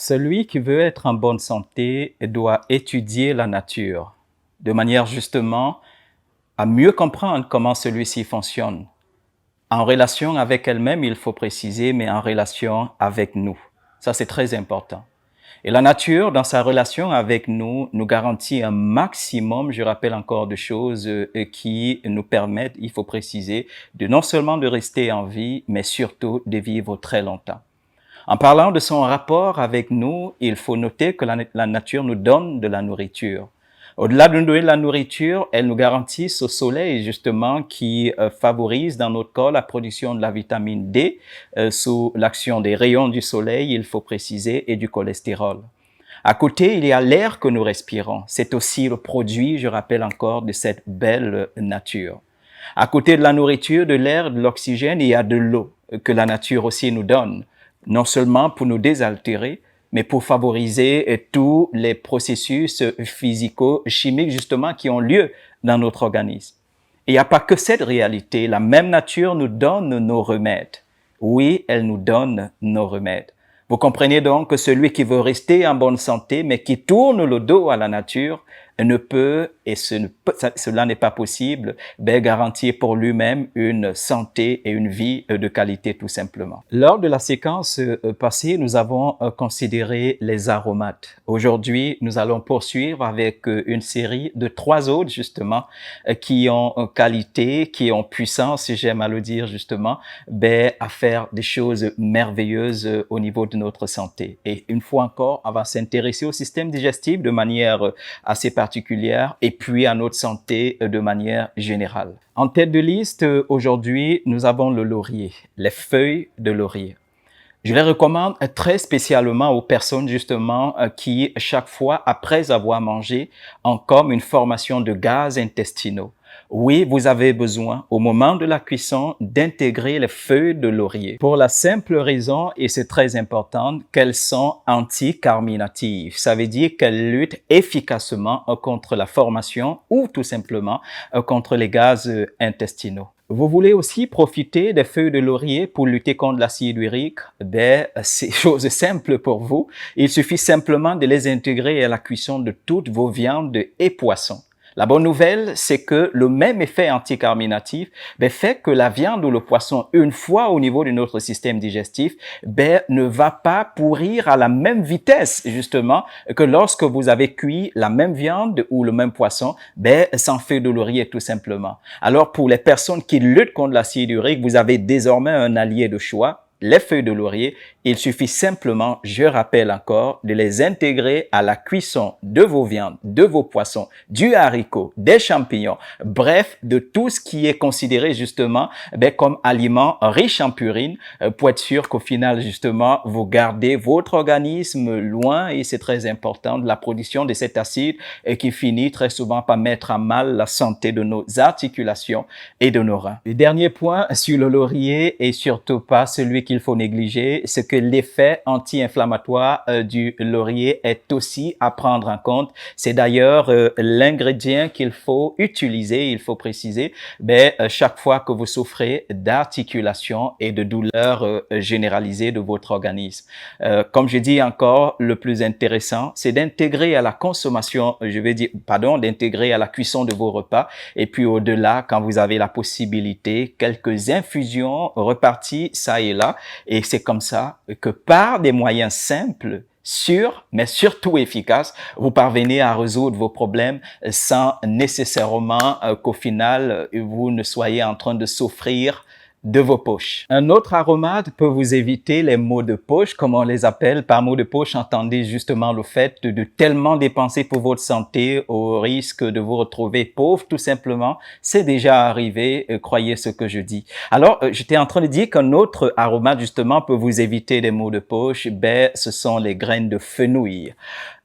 Celui qui veut être en bonne santé doit étudier la nature, de manière justement à mieux comprendre comment celui-ci fonctionne. En relation avec elle-même, il faut préciser, mais en relation avec nous. Ça, c'est très important. Et la nature, dans sa relation avec nous, nous garantit un maximum, je rappelle encore, de choses qui nous permettent, il faut préciser, de non seulement de rester en vie, mais surtout de vivre très longtemps. En parlant de son rapport avec nous, il faut noter que la nature nous donne de la nourriture. Au-delà de nous donner de la nourriture, elle nous garantit ce soleil justement qui favorise dans notre corps la production de la vitamine D sous l'action des rayons du soleil, il faut préciser, et du cholestérol. À côté, il y a l'air que nous respirons. C'est aussi le produit, je rappelle encore, de cette belle nature. À côté de la nourriture, de l'air, de l'oxygène, il y a de l'eau que la nature aussi nous donne, non seulement pour nous désaltérer, mais pour favoriser tous les processus physico-chimiques justement qui ont lieu dans notre organisme. Et il n'y a pas que cette réalité, la même nature nous donne nos remèdes. Oui, elle nous donne nos remèdes. Vous comprenez donc que celui qui veut rester en bonne santé, mais qui tourne le dos à la nature, ne peut, et cela n'est pas possible, garantir pour lui-même une santé et une vie de qualité tout simplement. Lors de la séquence passée, nous avons considéré les aromates. Aujourd'hui, nous allons poursuivre avec une série de 3 autres justement qui ont qualité, qui ont puissance, si j'aime à le dire justement, à faire des choses merveilleuses au niveau de notre santé. Et une fois encore, on va s'intéresser au système digestif de manière assez particulière et puis à notre santé de manière générale. En tête de liste, aujourd'hui, nous avons le laurier, les feuilles de laurier. Je les recommande très spécialement aux personnes justement qui, chaque fois après avoir mangé, ont comme une formation de gaz intestinaux. Oui, vous avez besoin, au moment de la cuisson, d'intégrer les feuilles de laurier. Pour la simple raison, et c'est très important, qu'elles sont anticarminatives. Ça veut dire qu'elles luttent efficacement contre la formation ou tout simplement contre les gaz intestinaux. Vous voulez aussi profiter des feuilles de laurier pour lutter contre l'acide urique? C'est chose simple pour vous. Il suffit simplement de les intégrer à la cuisson de toutes vos viandes et poissons. La bonne nouvelle, c'est que le même effet anticarminatif fait que la viande ou le poisson, une fois au niveau de notre système digestif, ne va pas pourrir à la même vitesse, justement, que lorsque vous avez cuit la même viande ou le même poisson, sans feuilles de laurier, tout simplement. Alors, pour les personnes qui luttent contre l'acide urique, vous avez désormais un allié de choix, les feuilles de laurier. Il suffit simplement, je rappelle encore, de les intégrer à la cuisson de vos viandes, de vos poissons, du haricot, des champignons, bref, de tout ce qui est considéré justement comme aliment riche en purine pour être sûr qu'au final, justement, vous gardez votre organisme loin, et c'est très important, de la production de cet acide qui finit très souvent par mettre à mal la santé de nos articulations et de nos reins. Le dernier point sur le laurier, et surtout pas celui qu'il faut négliger, c'est que l'effet anti-inflammatoire du laurier est aussi à prendre en compte. C'est d'ailleurs l'ingrédient qu'il faut utiliser, il faut préciser, chaque fois que vous souffrez d'articulation et de douleurs généralisées de votre organisme. Comme je dis encore, le plus intéressant, c'est d'intégrer à la consommation, d'intégrer à la cuisson de vos repas, et puis au-delà, quand vous avez la possibilité, quelques infusions reparties ça et là, et c'est comme ça que par des moyens simples, sûrs, mais surtout efficaces, vous parvenez à résoudre vos problèmes sans nécessairement qu'au final, vous ne soyez en train de souffrir de vos poches. Un autre aromate peut vous éviter les maux de poche, comme on les appelle. Par maux de poche, entendez justement le fait de tellement dépenser pour votre santé au risque de vous retrouver pauvre, tout simplement. C'est déjà arrivé, croyez ce que je dis. Alors, j'étais en train de dire qu'un autre aromate justement peut vous éviter des maux de poche, ce sont les graines de fenouil.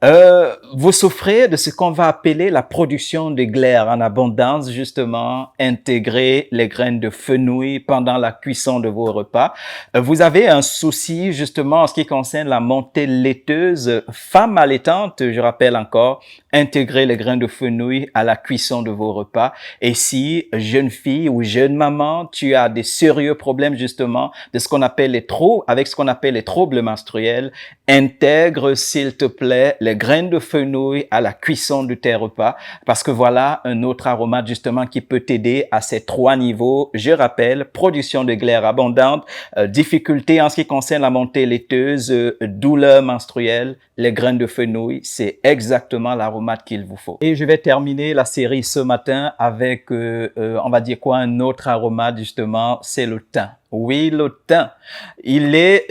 Vous souffrez de ce qu'on va appeler la production de glaire en abondance, justement, intégrer les graines de fenouil pendant la cuisson de vos repas. Vous avez un souci, justement, en ce qui concerne la montée laiteuse. Femme allaitante, je rappelle encore, intégrer les grains de fenouil à la cuisson de vos repas. Et si, jeune fille ou jeune maman, tu as des sérieux problèmes, justement, de ce qu'on appelle les troubles, avec ce qu'on appelle les troubles menstruels, intègre, s'il te plaît, les graines de fenouil à la cuisson de tes repas, parce que voilà un autre aromate justement qui peut t'aider à ces 3 niveaux. Je rappelle, production de glaire abondante, difficulté en ce qui concerne la montée laiteuse, douleur menstruelle, les graines de fenouil, c'est exactement l'aromate qu'il vous faut. Et je vais terminer la série ce matin avec, on va dire quoi, un autre aromate justement, c'est le thym. Oui, le thym.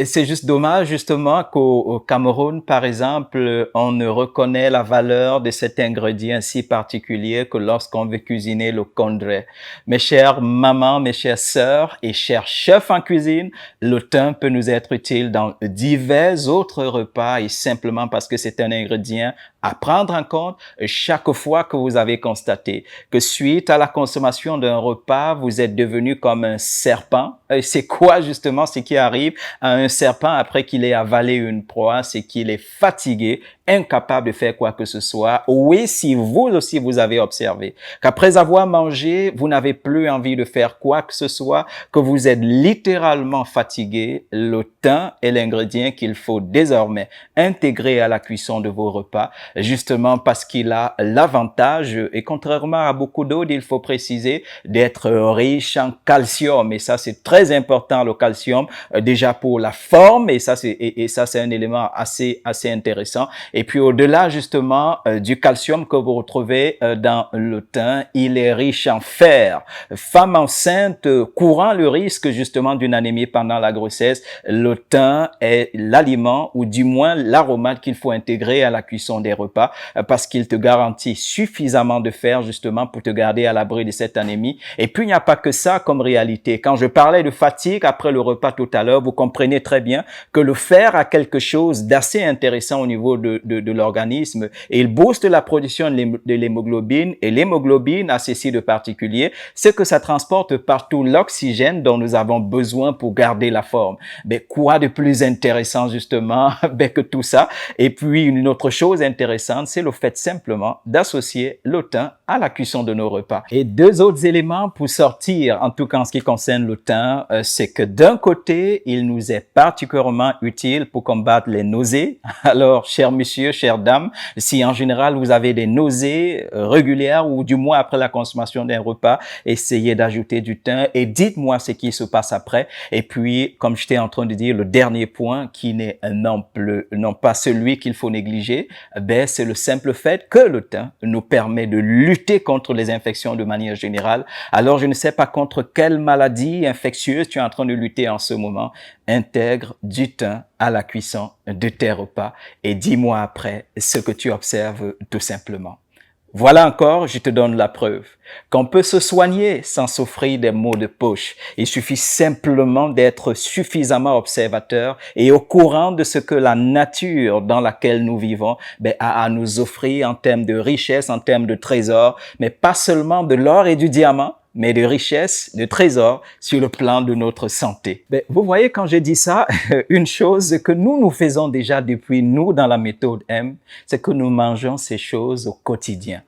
C'est juste dommage justement qu'au Cameroun, par exemple, on ne reconnaît la valeur de cet ingrédient si particulier que lorsqu'on veut cuisiner le kondré. Mes chères mamans, mes chères sœurs et chers chefs en cuisine, le thym peut nous être utile dans divers autres repas et simplement parce que c'est un ingrédient à prendre en compte chaque fois que vous avez constaté que suite à la consommation d'un repas, vous êtes devenu comme un serpent. C'est quoi justement ce qui arrive à un serpent après qu'il ait avalé une proie? C'est qu'il est fatigué, incapable de faire quoi que ce soit. Oui, si vous aussi vous avez observé qu'après avoir mangé, vous n'avez plus envie de faire quoi que ce soit, que vous êtes littéralement fatigué, le thym est l'ingrédient qu'il faut désormais intégrer à la cuisson de vos repas, justement parce qu'il a l'avantage, et contrairement à beaucoup d'autres, il faut préciser, d'être riche en calcium. Et ça, c'est très important, le calcium, déjà pour la forme, et ça, c'est un élément assez intéressant. Et puis, au-delà, justement, du calcium que vous retrouvez dans le thym, il est riche en fer. Femme enceinte courant le risque, justement, d'une anémie pendant la grossesse, le thym est l'aliment, ou du moins l'aromate qu'il faut intégrer à la cuisson des repas, parce qu'il te garantit suffisamment de fer, justement, pour te garder à l'abri de cette anémie. Et puis, il n'y a pas que ça comme réalité. Quand je parlais de fatigue après le repas tout à l'heure, vous comprenez très bien que le fer a quelque chose d'assez intéressant au niveau de l'organisme, et il booste la production de l'hémoglobine, et l'hémoglobine a ceci de particulier, c'est que ça transporte partout l'oxygène dont nous avons besoin pour garder la forme. Mais quoi de plus intéressant justement que tout ça? Et puis une autre chose intéressante, c'est le fait simplement d'associer le thym à la cuisson de nos repas. Et 2 autres éléments pour sortir, en tout cas en ce qui concerne le thym, c'est que d'un côté, il nous est particulièrement utile pour combattre les nausées. Alors, chers messieurs, chères dames, si en général vous avez des nausées régulières ou du moins après la consommation d'un repas, essayez d'ajouter du thym et dites-moi ce qui se passe après. Et puis, comme j'étais en train de dire, le dernier point qui n'est non pas celui qu'il faut négliger, c'est le simple fait que le thym nous permet de lutter contre les infections de manière générale. Alors, je ne sais pas contre quelle maladie infectieuse tu es en train de lutter en ce moment. Intègre du thym à la cuisson de tes repas et dis-moi après ce que tu observes tout simplement. Voilà encore, je te donne la preuve qu'on peut se soigner sans souffrir des maux de poche. Il suffit simplement d'être suffisamment observateur et au courant de ce que la nature dans laquelle nous vivons a à nous offrir en termes de richesse, en termes de trésors, mais pas seulement de l'or et du diamant, mais de richesse, de trésors sur le plan de notre santé. Vous voyez, quand je dis ça, une chose que nous faisons déjà depuis nous dans la méthode M, c'est que nous mangeons ces choses au quotidien.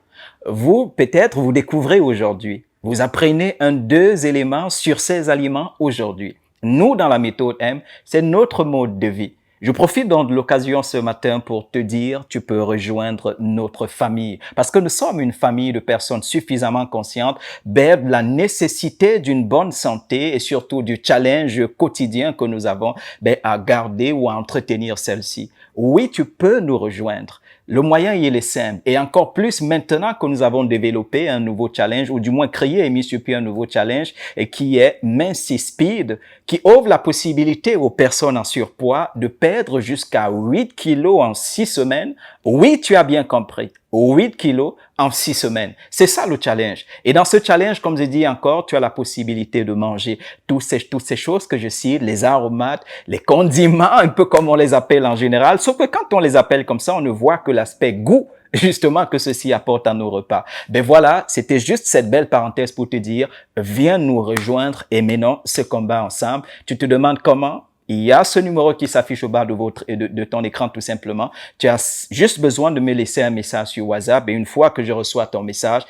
Vous, peut-être, vous découvrez aujourd'hui, vous apprenez 2 éléments sur ces aliments aujourd'hui. Nous, dans la méthode M, c'est notre mode de vie. Je profite donc de l'occasion ce matin pour te dire, tu peux rejoindre notre famille. Parce que nous sommes une famille de personnes suffisamment conscientes de la nécessité d'une bonne santé et surtout du challenge quotidien que nous avons à garder ou à entretenir celle-ci. Oui, tu peux nous rejoindre. Le moyen, il est simple. Et encore plus maintenant que nous avons développé un nouveau challenge, ou du moins créé et mis sur pied un nouveau challenge, et qui est Mincy Speed, qui offre la possibilité aux personnes en surpoids de perdre jusqu'à 8 kilos en 6 semaines. Oui, tu as bien compris. 8 kilos en 6 semaines. C'est ça le challenge. Et dans ce challenge, comme je dis encore, tu as la possibilité de manger toutes ces choses que je cite, les aromates, les condiments, un peu comme on les appelle en général. Sauf que quand on les appelle comme ça, on ne voit que l'aspect goût justement que ceci apporte à nos repas. Ben voilà, c'était juste cette belle parenthèse pour te dire, viens nous rejoindre et menons ce combat ensemble. Tu te demandes comment? Il y a ce numéro qui s'affiche au bas de ton écran tout simplement. Tu as juste besoin de me laisser un message sur WhatsApp et une fois que je reçois ton message,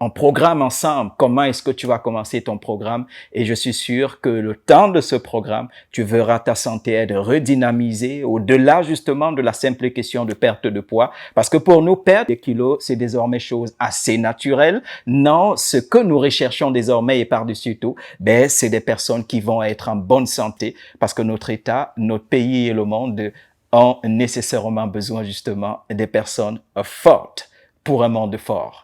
on programme ensemble comment est-ce que tu vas commencer ton programme et je suis sûr que le temps de ce programme, tu verras ta santé être redynamisée au-delà justement de la simple question de perte de poids parce que pour nous, perdre des kilos, c'est désormais chose assez naturelle. Non, ce que nous recherchons désormais et par-dessus tout, c'est des personnes qui vont être en bonne santé parce que notre État, notre pays et le monde ont nécessairement besoin justement des personnes fortes pour un monde fort.